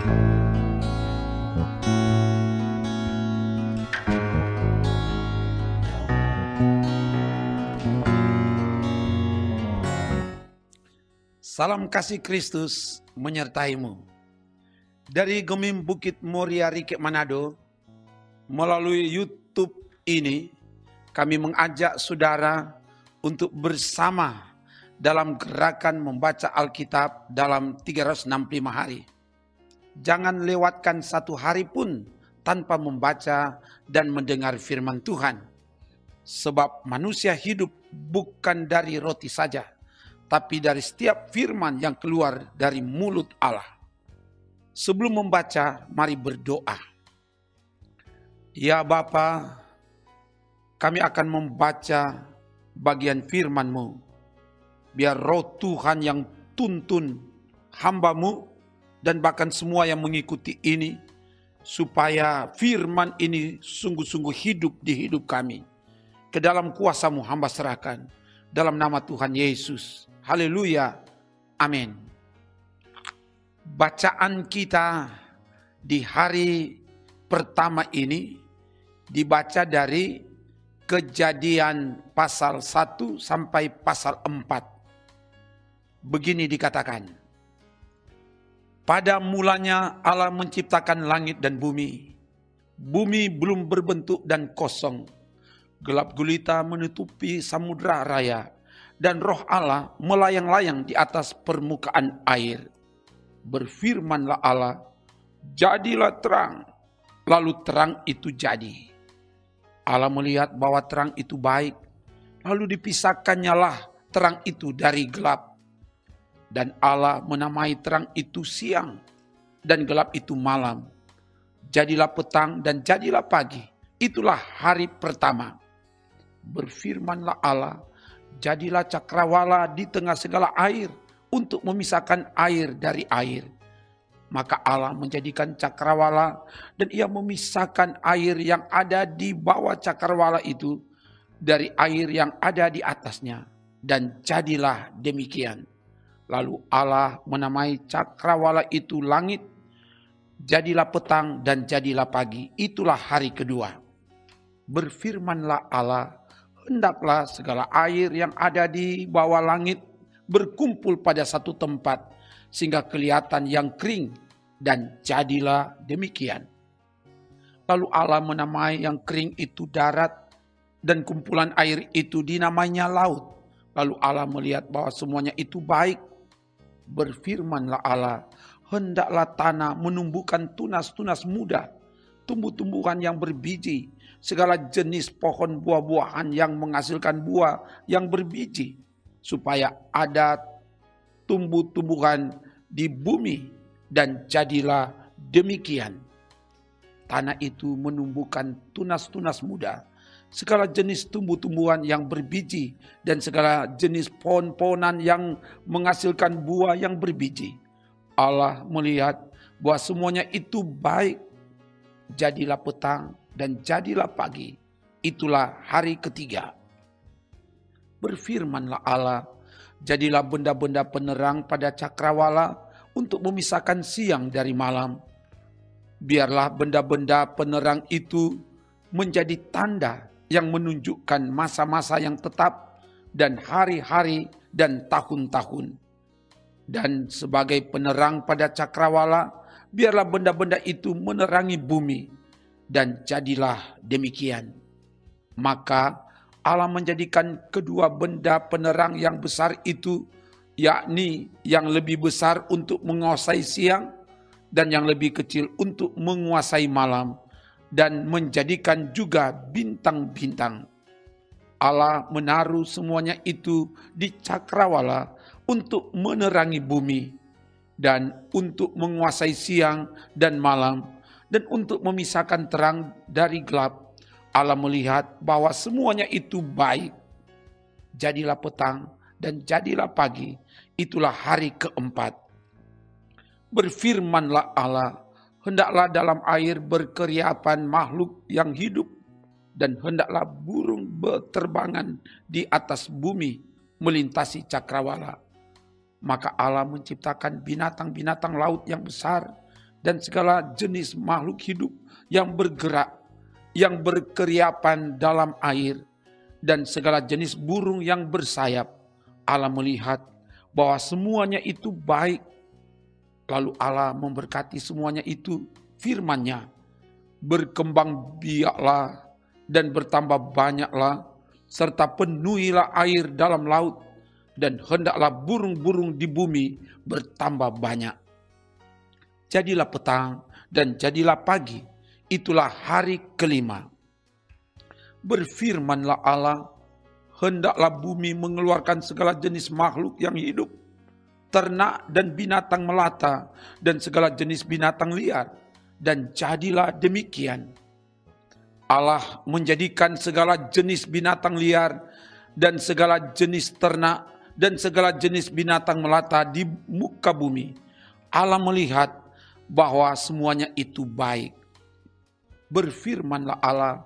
Salam kasih Kristus menyertaimu. Dari Gemim Bukit Moria Rike Manado, melalui YouTube ini, kami mengajak saudara untuk bersama dalam gerakan membaca Alkitab dalam 365 hari. Jangan lewatkan satu hari pun tanpa membaca dan mendengar firman Tuhan. Sebab manusia hidup bukan dari roti saja, tapi dari setiap firman yang keluar dari mulut Allah. Sebelum membaca, mari berdoa. Ya Bapa, kami akan membaca bagian firman-Mu. Biar roh Tuhan yang tuntun hamba-Mu dan bahkan semua yang mengikuti ini, supaya firman ini sungguh-sungguh hidup di hidup kami. Ke dalam kuasa-Mu hamba serahkan. Dalam nama Tuhan Yesus. Haleluya. Amin. Bacaan kita di hari pertama ini dibaca dari Kejadian pasal 1 sampai pasal 4. Begini dikatakan. Pada mulanya Allah menciptakan langit dan bumi. Bumi belum berbentuk dan kosong. Gelap gulita menutupi samudra raya. Dan roh Allah melayang-layang di atas permukaan air. Berfirmanlah Allah, jadilah terang. Lalu terang itu jadi. Allah melihat bahwa terang itu baik. Lalu dipisahkannya lah terang itu dari gelap. Dan Allah menamai terang itu siang. Dan gelap itu malam. Jadilah petang dan jadilah pagi. Itulah hari pertama. Berfirmanlah Allah, jadilah cakrawala di tengah segala air untuk memisahkan air dari air. Maka Allah menjadikan cakrawala dan ia memisahkan air yang ada di bawah cakrawala itu dari air yang ada di atasnya. Dan jadilah demikian. Lalu Allah menamai cakrawala itu langit. Jadilah petang dan jadilah pagi. Itulah hari kedua. Berfirmanlah Allah, hendaklah segala air yang ada di bawah langit berkumpul pada satu tempat sehingga kelihatan yang kering, dan jadilah demikian. Lalu Allah menamai yang kering itu darat dan kumpulan air itu dinamainya laut. Lalu Allah melihat bahwa semuanya itu baik. Berfirmanlah Allah, hendaklah tanah menumbuhkan tunas-tunas muda, tumbuh-tumbuhan yang berbiji, segala jenis pohon buah-buahan yang menghasilkan buah yang berbiji, supaya ada tumbuh-tumbuhan di bumi, dan jadilah demikian. Tanah itu menumbuhkan tunas-tunas muda, segala jenis tumbuh-tumbuhan yang berbiji, dan segala jenis pohon-pohonan yang menghasilkan buah yang berbiji. Allah melihat bahwa semuanya itu baik. Jadilah petang dan jadilah pagi. Itulah hari ketiga. Berfirmanlah Allah, jadilah benda-benda penerang pada cakrawala untuk memisahkan siang dari malam. Biarlah benda-benda penerang itu menjadi tanda yang menunjukkan masa-masa yang tetap dan hari-hari dan tahun-tahun. Dan sebagai penerang pada cakrawala, biarlah benda-benda itu menerangi bumi, dan jadilah demikian. Maka Allah menjadikan kedua benda penerang yang besar itu, yakni yang lebih besar untuk menguasai siang, dan yang lebih kecil untuk menguasai malam, dan menjadikan juga bintang-bintang. Allah menaruh semuanya itu di cakrawala untuk menerangi bumi, dan untuk menguasai siang dan malam, dan untuk memisahkan terang dari gelap. Allah melihat bahwa semuanya itu baik. Jadilah petang dan jadilah pagi. Itulah hari keempat. Berfirmanlah Allah, hendaklah dalam air berkeriapan makhluk yang hidup, dan hendaklah burung berterbangan di atas bumi melintasi cakrawala. Maka Allah menciptakan binatang-binatang laut yang besar dan segala jenis makhluk hidup yang bergerak, yang berkeriapan dalam air, dan segala jenis burung yang bersayap. Allah melihat bahwa semuanya itu baik. Lalu Allah memberkati semuanya itu firman-Nya. Berkembang biaklah dan bertambah banyaklah, serta penuhilah air dalam laut, dan hendaklah burung-burung di bumi bertambah banyak. Jadilah petang dan jadilah pagi, itulah hari kelima. Berfirmanlah Allah, hendaklah bumi mengeluarkan segala jenis makhluk yang hidup, ternak dan binatang melata, dan segala jenis binatang liar. Dan jadilah demikian. Allah menjadikan segala jenis binatang liar, dan segala jenis ternak, dan segala jenis binatang melata di muka bumi. Allah melihat bahwa semuanya itu baik. Berfirmanlah Allah,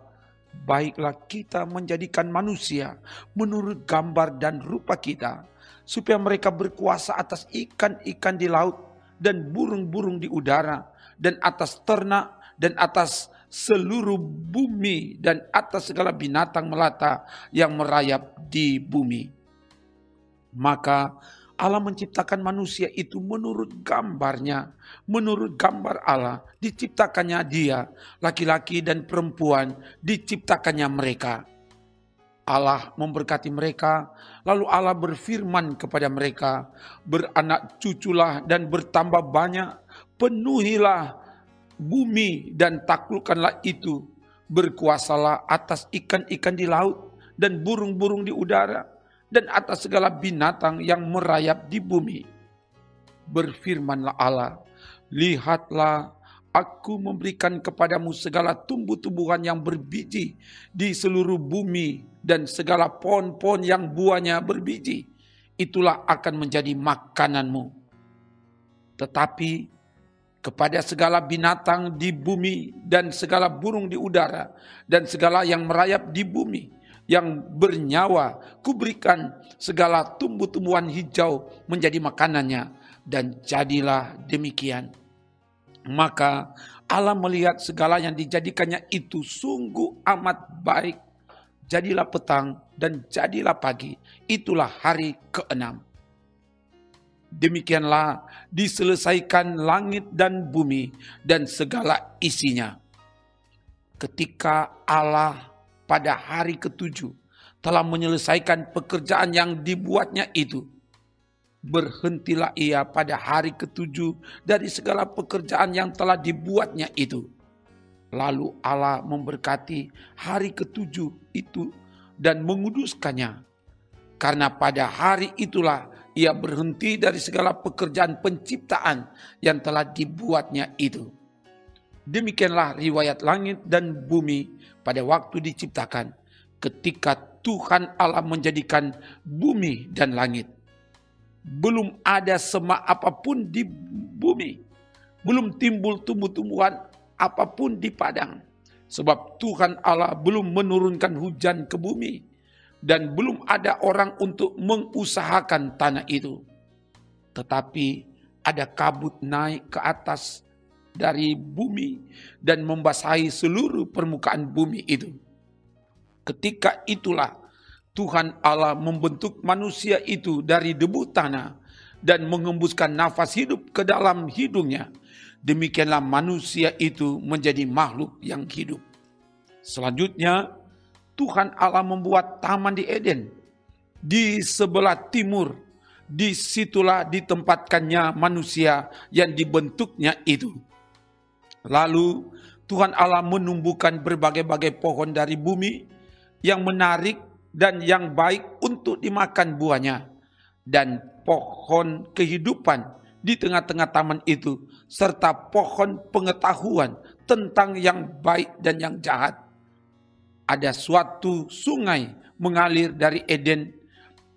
baiklah kita menjadikan manusia menurut gambar dan rupa kita, supaya mereka berkuasa atas ikan-ikan di laut, dan burung-burung di udara, dan atas ternak, dan atas seluruh bumi, dan atas segala binatang melata yang merayap di bumi. Maka Allah menciptakan manusia itu menurut gambarnya, menurut gambar Allah diciptakannya dia, laki-laki dan perempuan diciptakannya mereka. Allah memberkati mereka, lalu Allah berfirman kepada mereka, beranak cuculah dan bertambah banyak, penuhilah bumi dan taklukkanlah itu, berkuasalah atas ikan-ikan di laut dan burung-burung di udara, dan atas segala binatang yang merayap di bumi. Berfirmanlah Allah, lihatlah, aku memberikan kepadamu segala tumbuh-tumbuhan yang berbiji di seluruh bumi, dan segala pohon-pohon yang buahnya berbiji, itulah akan menjadi makananmu. Tetapi kepada segala binatang di bumi, dan segala burung di udara, dan segala yang merayap di bumi, yang bernyawa, kuberikan segala tumbuh-tumbuhan hijau menjadi makanannya, dan jadilah demikian. Maka Allah melihat segala yang dijadikannya itu sungguh amat baik. Jadilah petang dan jadilah pagi, itulah hari ke-6. Demikianlah diselesaikan langit dan bumi dan segala isinya. Ketika Allah pada hari ke-7 telah menyelesaikan pekerjaan yang dibuatnya itu, berhentilah ia pada hari ke-7 dari segala pekerjaan yang telah dibuatnya itu. Lalu Allah memberkati hari ke-7 itu dan menguduskannya, karena pada hari itulah ia berhenti dari segala pekerjaan penciptaan yang telah dibuatnya itu. Demikianlah riwayat langit dan bumi pada waktu diciptakan, ketika Tuhan Allah menjadikan bumi dan langit. Belum ada semak apapun di bumi, belum timbul tumbuh-tumbuhan apapun di padang, sebab Tuhan Allah belum menurunkan hujan ke bumi, dan belum ada orang untuk mengusahakan tanah itu. Tetapi ada kabut naik ke atas dari bumi dan membasahi seluruh permukaan bumi itu. Ketika itulah Tuhan Allah membentuk manusia itu dari debu tanah dan mengembuskan nafas hidup ke dalam hidungnya. Demikianlah manusia itu menjadi makhluk yang hidup. Selanjutnya, Tuhan Allah membuat taman di Eden di sebelah timur. Disitulah ditempatkannya manusia yang dibentuknya itu. Lalu Tuhan Allah menumbuhkan berbagai-bagai pohon dari bumi yang menarik dan yang baik untuk dimakan buahnya, dan pohon kehidupan di tengah-tengah taman itu, serta pohon pengetahuan tentang yang baik dan yang jahat. Ada suatu sungai mengalir dari Eden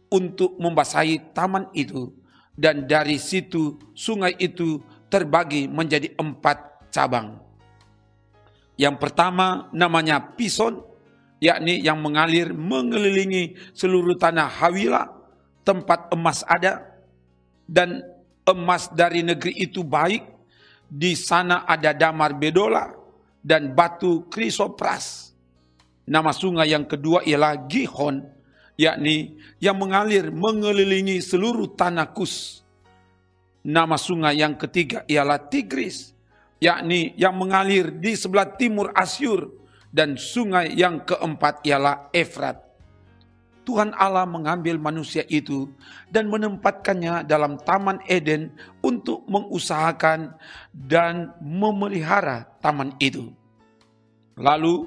untuk membasahi taman itu, dan dari situ sungai itu terbagi menjadi 4 cabang. Yang pertama namanya Pison, yakni yang mengalir mengelilingi seluruh tanah Hawila, tempat emas ada, dan emas dari negeri itu baik, Di sana ada damar bedola dan batu krisopras. Nama sungai yang kedua ialah Gihon, yakni yang mengalir mengelilingi seluruh tanah Kus. Nama sungai yang ketiga ialah Tigris, yakni yang mengalir di sebelah timur Asyur. Dan sungai yang keempat ialah Efrat. Tuhan Allah mengambil manusia itu dan menempatkannya dalam Taman Eden untuk mengusahakan dan memelihara taman itu. Lalu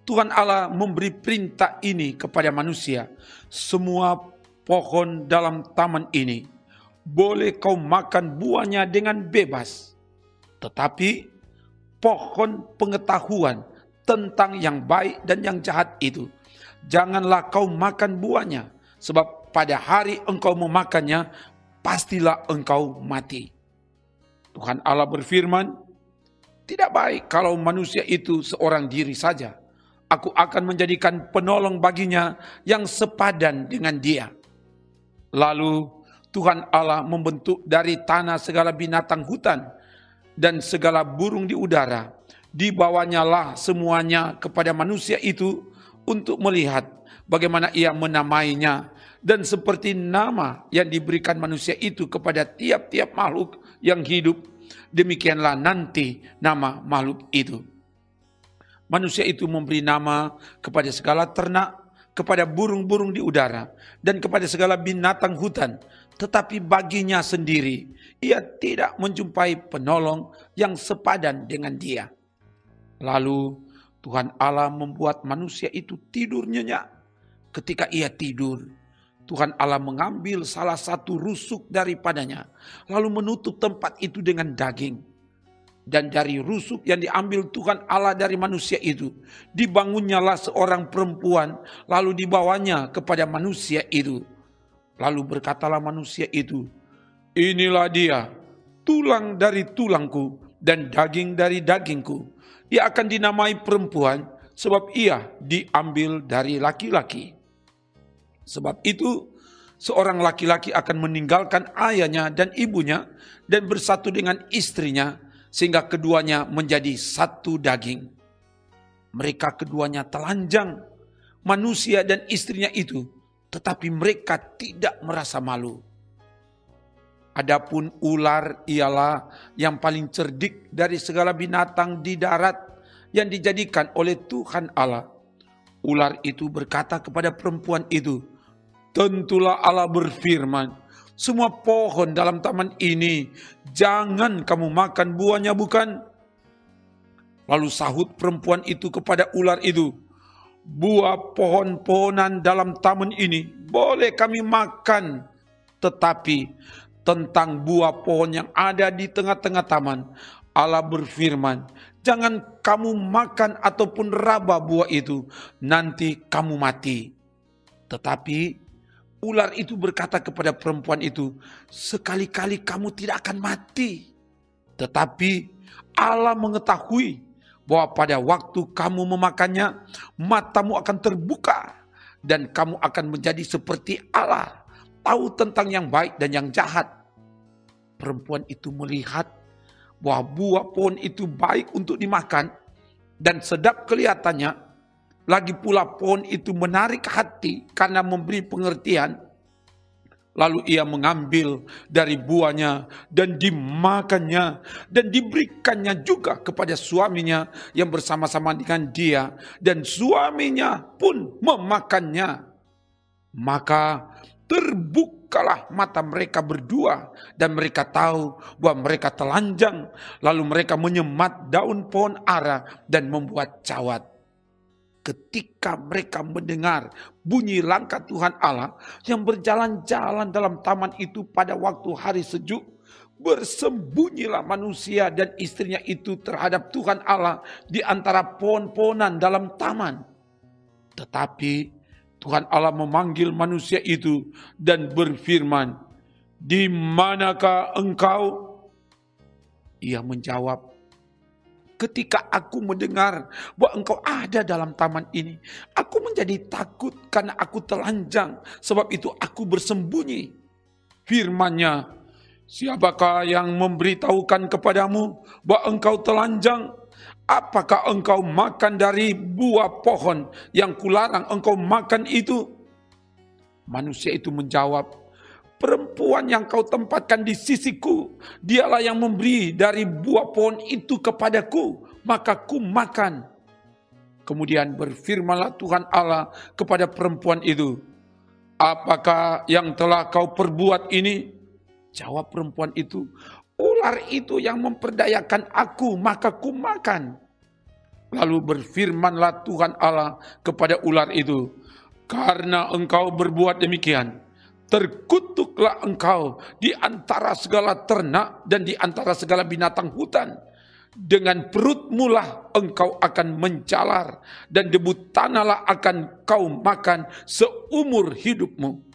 Tuhan Allah memberi perintah ini kepada manusia. Semua pohon dalam taman ini boleh kau makan buahnya dengan bebas. Tetapi pohon pengetahuan tentang yang baik dan yang jahat itu, janganlah kau makan buahnya, sebab pada hari engkau memakannya, pastilah engkau mati. Tuhan Allah berfirman, tidak baik kalau manusia itu seorang diri saja. Aku akan menjadikan penolong baginya yang sepadan dengan dia. Lalu Tuhan Allah membentuk dari tanah segala binatang hutan dan segala burung di udara. Dibawanya lah semuanya kepada manusia itu untuk melihat bagaimana ia menamainya. Dan seperti nama yang diberikan manusia itu kepada tiap-tiap makhluk yang hidup, demikianlah nanti nama makhluk itu. Manusia itu memberi nama kepada segala ternak, kepada burung-burung di udara, dan kepada segala binatang hutan. Tetapi baginya sendiri, ia tidak menjumpai penolong yang sepadan dengan dia. Lalu Tuhan Allah membuat manusia itu tidur nyenyak. Ketika ia tidur, Tuhan Allah mengambil salah satu rusuk daripadanya, lalu menutup tempat itu dengan daging. Dan dari rusuk yang diambil Tuhan Allah dari manusia itu, dibangunnyalah seorang perempuan, lalu dibawanya kepada manusia itu. Lalu berkatalah manusia itu, inilah dia, tulang dari tulangku dan daging dari dagingku. Ia akan dinamai perempuan sebab ia diambil dari laki-laki. Sebab itu seorang laki-laki akan meninggalkan ayahnya dan ibunya dan bersatu dengan istrinya sehingga keduanya menjadi satu daging. Mereka keduanya telanjang, manusia dan istrinya itu, tetapi mereka tidak merasa malu. Adapun ular ialah yang paling cerdik dari segala binatang di darat yang dijadikan oleh Tuhan Allah. Ular itu berkata kepada perempuan itu, tentulah Allah berfirman, semua pohon dalam taman ini jangan kamu makan buahnya, bukan? Lalu sahut perempuan itu kepada ular itu, buah pohon-pohonan dalam taman ini boleh kami makan, tetapi tentang buah pohon yang ada di tengah-tengah taman, Allah berfirman, jangan kamu makan ataupun raba buah itu, nanti kamu mati. Tetapi ular itu berkata kepada perempuan itu, sekali-kali kamu tidak akan mati. Tetapi Allah mengetahui bahwa pada waktu kamu memakannya, matamu akan terbuka dan kamu akan menjadi seperti Allah, tahu tentang yang baik dan yang jahat. Perempuan itu melihat bahwa buah pohon itu baik untuk dimakan dan sedap kelihatannya. Lagi pula pohon itu menarik hati karena memberi pengertian. Lalu ia mengambil dari buahnya dan dimakannya dan diberikannya juga kepada suaminya yang bersama-sama dengan dia. Dan suaminya pun memakannya. Maka terbukalah mata mereka berdua dan mereka tahu bahwa mereka telanjang. Lalu mereka menyemat daun pohon ara dan membuat cawat. Ketika mereka mendengar bunyi langkah Tuhan Allah yang berjalan-jalan dalam taman itu pada waktu hari sejuk, bersembunyilah manusia dan istrinya itu terhadap Tuhan Allah di antara pohon-pohonan dalam taman. Tetapi Tuhan Allah memanggil manusia itu dan berfirman, di manakah engkau? Ia menjawab, ketika aku mendengar bahwa engkau ada dalam taman ini, aku menjadi takut karena aku telanjang, sebab itu aku bersembunyi. Firman-Nya, Siapakah yang memberitahukan kepadamu bahwa engkau telanjang? Apakah engkau makan dari buah pohon yang kularang engkau makan itu? Manusia itu menjawab, perempuan yang kau tempatkan di sisiku, dialah yang memberi dari buah pohon itu kepadaku, maka ku makan. Kemudian berfirmanlah Tuhan Allah kepada perempuan itu, apakah yang telah kau perbuat ini? Jawab perempuan itu, ular itu yang memperdayakan aku, maka ku makan. Lalu berfirmanlah Tuhan Allah kepada ular itu, karena engkau berbuat demikian, terkutuklah engkau di antara segala ternak dan di antara segala binatang hutan. Dengan perutmu lah engkau akan menjalar, dan debu tanahlah akan kau makan seumur hidupmu.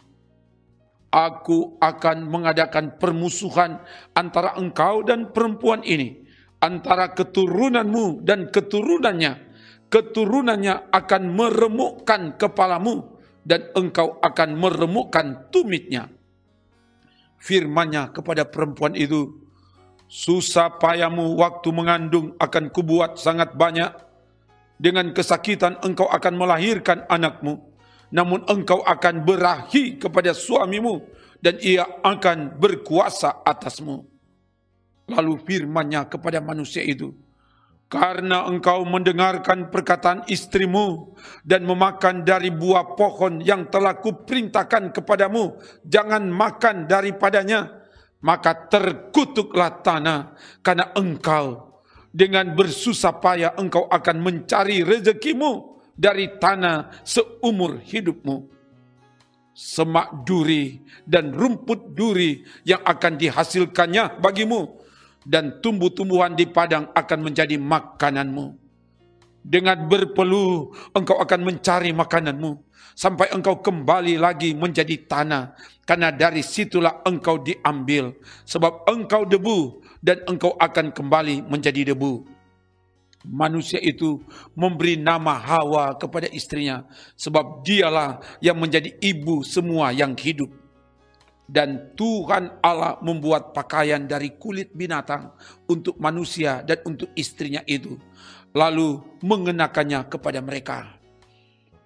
Aku akan mengadakan permusuhan antara engkau dan perempuan ini, antara keturunanmu dan keturunannya. Keturunannya akan meremukkan kepalamu, dan engkau akan meremukkan tumitnya. Firman-Nya kepada perempuan itu, susah payahmu waktu mengandung akan kubuat sangat banyak. Dengan kesakitan engkau akan melahirkan anakmu. Namun engkau akan berahi kepada suamimu, dan ia akan berkuasa atasmu. Lalu firman-Nya kepada manusia itu, karena engkau mendengarkan perkataan istrimu dan memakan dari buah pohon yang telah kuperintahkan kepadamu, jangan makan daripadanya, maka terkutuklah tanah karena engkau. Dengan bersusah payah engkau akan mencari rezekimu dari tanah seumur hidupmu. Semak duri dan rumput duri yang akan dihasilkannya bagimu, dan tumbuh-tumbuhan di padang akan menjadi makananmu. Dengan berpeluh engkau akan mencari makananmu, sampai engkau kembali lagi menjadi tanah, karena dari situlah engkau diambil, sebab engkau debu, dan engkau akan kembali menjadi debu. Manusia itu memberi nama Hawa kepada istrinya, sebab dialah yang menjadi ibu semua yang hidup. Dan Tuhan Allah membuat pakaian dari kulit binatang untuk manusia dan untuk istrinya itu, lalu mengenakannya kepada mereka.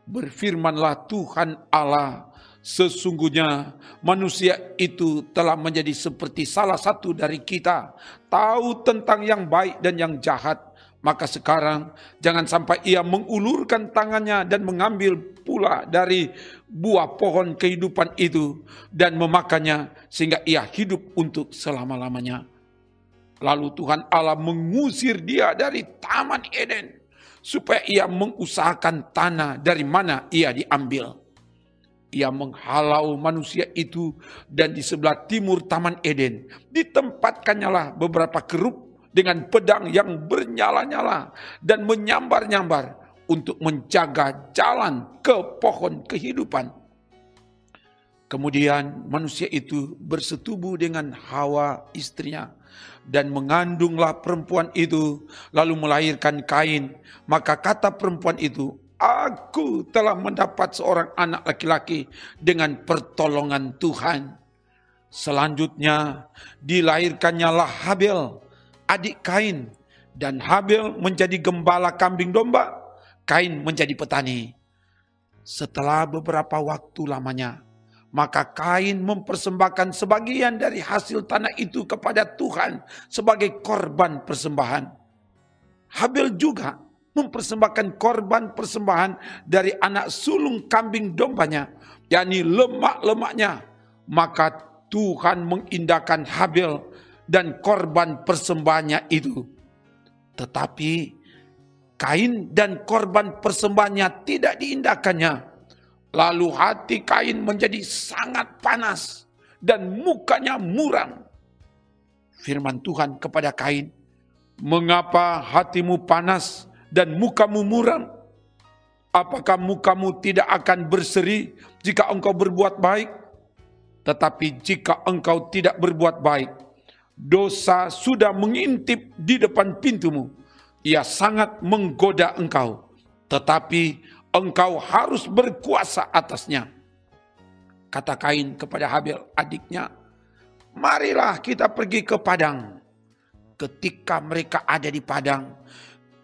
Berfirmanlah Tuhan Allah, sesungguhnya manusia itu telah menjadi seperti salah satu dari kita, tahu tentang yang baik dan yang jahat. Maka sekarang jangan sampai ia mengulurkan tangannya dan mengambil pula dari buah pohon kehidupan itu dan memakannya, sehingga ia hidup untuk selama-lamanya. Lalu Tuhan Allah mengusir dia dari Taman Eden, supaya ia mengusahakan tanah dari mana ia diambil. Ia menghalau manusia itu, dan di sebelah timur Taman Eden ditempatkannya lah beberapa kerub dengan pedang yang bernyala-nyala dan menyambar-nyambar untuk menjaga jalan ke pohon kehidupan. Kemudian manusia itu bersetubuh dengan Hawa istrinya, dan mengandunglah perempuan itu, lalu melahirkan Kain. Maka kata perempuan itu, aku telah mendapat seorang anak laki-laki dengan pertolongan Tuhan. Selanjutnya dilahirkannya lah Habel, adik Kain, dan Habel menjadi gembala kambing domba, Kain menjadi petani. Setelah beberapa waktu lamanya, maka Kain mempersembahkan sebagian dari hasil tanah itu kepada Tuhan sebagai korban persembahan. Habel juga mempersembahkan korban persembahan dari anak sulung kambing dombanya, yakni lemak-lemaknya. Maka Tuhan mengindahkan Habel dan korban persembahannya itu. Tetapi Kain dan korban persembahannya tidak diindahkannya. Lalu hati Kain menjadi sangat panas dan mukanya muram. Firman Tuhan kepada Kain, mengapa hatimu panas dan mukamu muram? Apakah mukamu tidak akan berseri jika engkau berbuat baik? Tetapi jika engkau tidak berbuat baik, dosa sudah mengintip di depan pintumu. Ia sangat menggoda engkau, tetapi engkau harus berkuasa atasnya. Kata Kain kepada Habel adiknya, marilah kita pergi ke padang. Ketika mereka ada di padang,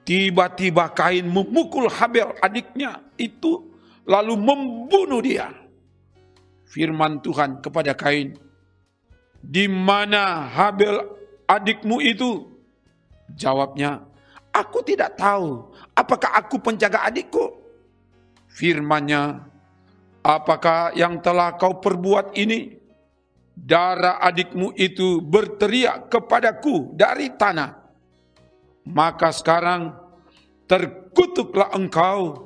tiba-tiba Kain memukul Habel adiknya itu, lalu membunuh dia. Firman Tuhan kepada Kain, "Di mana Habel adikmu itu?" Jawabnya, "Aku tidak tahu. Apakah aku penjaga adikku?" Firman-Nya, "Apakah yang telah kau perbuat ini? Darah adikmu itu berteriak kepadaku dari tanah. Maka sekarang terkutuklah engkau,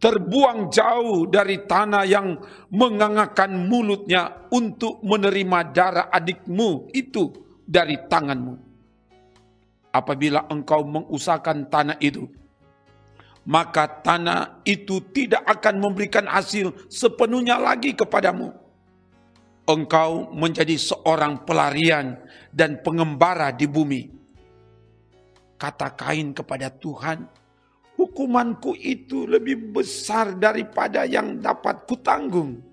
terbuang jauh dari tanah yang mengangakkan mulutnya untuk menerima darah adikmu itu dari tanganmu. Apabila engkau mengusahakan tanah itu, maka tanah itu tidak akan memberikan hasil sepenuhnya lagi kepadamu. Engkau menjadi seorang pelarian dan pengembara di bumi." Kata Kain kepada Tuhan, "Hukumanku itu lebih besar daripada yang dapat kutanggung.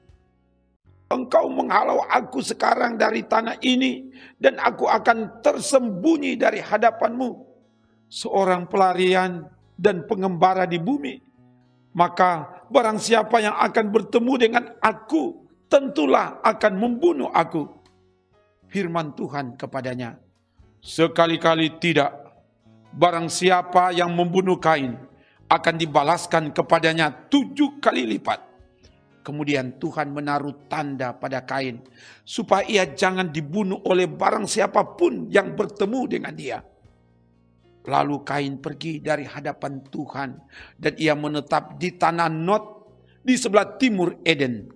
Engkau menghalau aku sekarang dari tanah ini, dan aku akan tersembunyi dari hadapanmu, seorang pelarian dan pengembara di bumi. Maka barang siapa yang akan bertemu dengan aku, tentulah akan membunuh aku." Firman Tuhan kepadanya, "Sekali-kali tidak. Barang siapa yang membunuh Kain, akan dibalaskan kepadanya 7 kali lipat." Kemudian Tuhan menaruh tanda pada Kain, supaya ia jangan dibunuh oleh barang siapapun yang bertemu dengan dia. Lalu Kain pergi dari hadapan Tuhan, dan ia menetap di tanah Nod di sebelah timur Eden.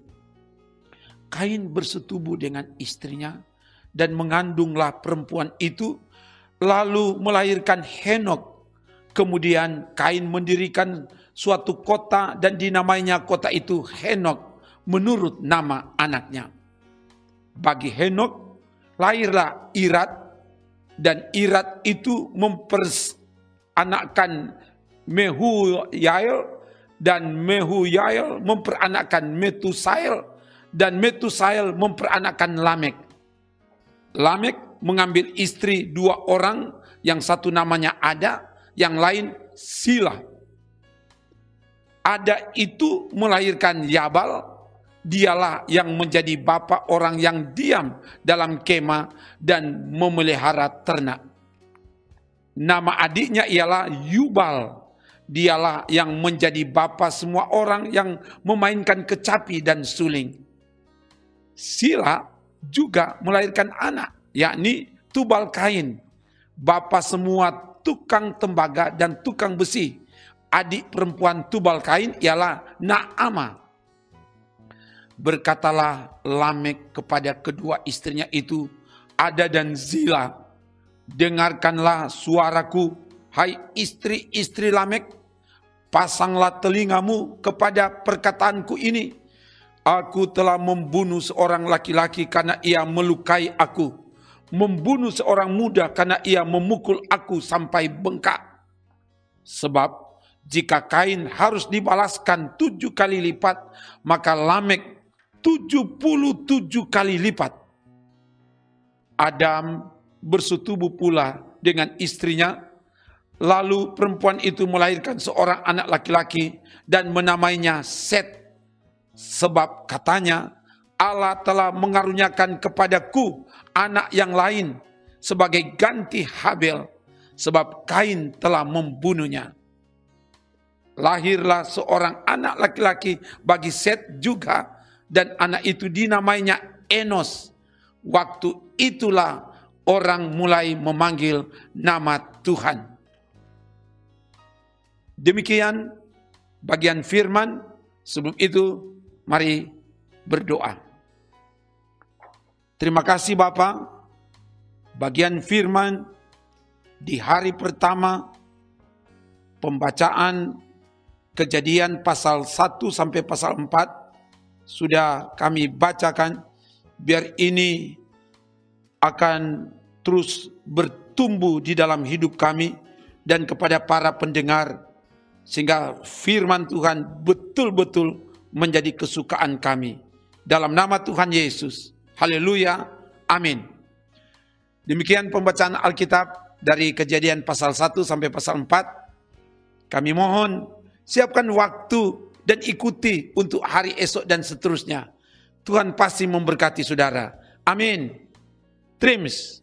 Kain bersetubuh dengan istrinya dan mengandunglah perempuan itu, lalu melahirkan Henok. Kemudian Kain mendirikan suatu kota dan dinamainya kota itu Henok menurut nama anaknya. Bagi Henok lahirlah Irad, dan Irad itu memperanakkan Mehuyael, dan Mehuyael memperanakkan Metusael, dan Metusael memperanakkan Lamek. Lamek mengambil istri 2 orang, yang satu namanya Ada, yang lain Sila. Ada itu melahirkan Yabal, dialah yang menjadi bapa orang yang diam dalam kemah dan memelihara ternak. Nama adiknya ialah Yubal, dialah yang menjadi bapa semua orang yang memainkan kecapi dan suling. Sila juga melahirkan anak, yakni Tubal Kain, bapa semua tukang tembaga dan tukang besi. Adik perempuan Tubal Kain ialah Naama. Berkatalah Lamek kepada kedua istrinya itu, Ada dan Zila, "Dengarkanlah suaraku, hai istri-istri Lamek. Pasanglah telingamu kepada perkataanku ini. Aku telah membunuh seorang laki-laki karena ia melukai aku, membunuh seorang muda karena ia memukul aku sampai bengkak. Sebab jika Kain harus dibalaskan 7 kali lipat, maka Lamek 77 kali lipat." Adam bersetubuh pula dengan istrinya, lalu perempuan itu melahirkan seorang anak laki-laki dan menamainya Set. Sebab katanya, "Allah telah mengaruniakan kepadaku anak yang lain sebagai ganti Habel, sebab Kain telah membunuhnya." Lahirlah seorang anak laki-laki bagi Set juga, dan anak itu dinamainya Enos. Waktu itulah orang mulai memanggil nama Tuhan. Demikian bagian firman. Sebelum itu, mari berdoa. Terima kasih Bapa. Bagian firman di hari pertama pembacaan Kejadian pasal 1 sampai pasal 4 sudah kami bacakan. Biar ini akan terus bertumbuh di dalam hidup kami dan kepada para pendengar, sehingga firman Tuhan betul-betul menjadi kesukaan kami. Dalam nama Tuhan Yesus. Haleluya. Amin. Demikian pembacaan Alkitab dari Kejadian pasal 1 sampai pasal 4. Kami mohon siapkan waktu dan ikuti untuk hari esok dan seterusnya. Tuhan pasti memberkati saudara. Amin. Trims.